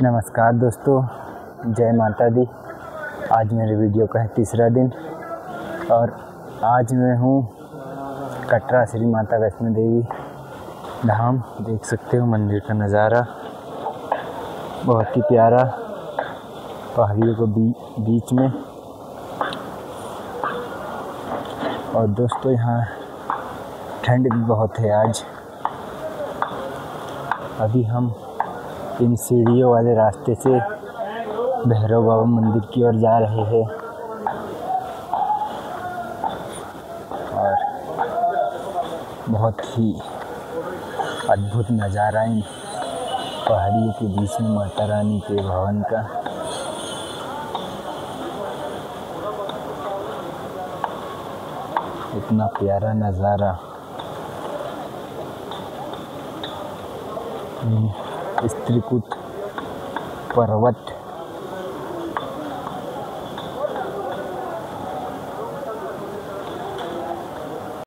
नमस्कार दोस्तों, जय माता दी। आज मेरे वीडियो का है तीसरा दिन और आज मैं हूँ कटरा श्री माता वैष्णो देवी धाम। देख सकते हो मंदिर का नज़ारा बहुत ही प्यारा, पहाड़ियों के बीच में। और दोस्तों यहाँ ठंड भी बहुत है आज। अभी हम इन सीढ़ियों वाले रास्ते से भैरव बाबा मंदिर की ओर जा रहे हैं और बहुत ही अद्भुत नज़ारा इन पहाड़ियों के बीच में माता रानी के भवन का। इतना प्यारा नज़ारा स्त्रीकूट पर्वत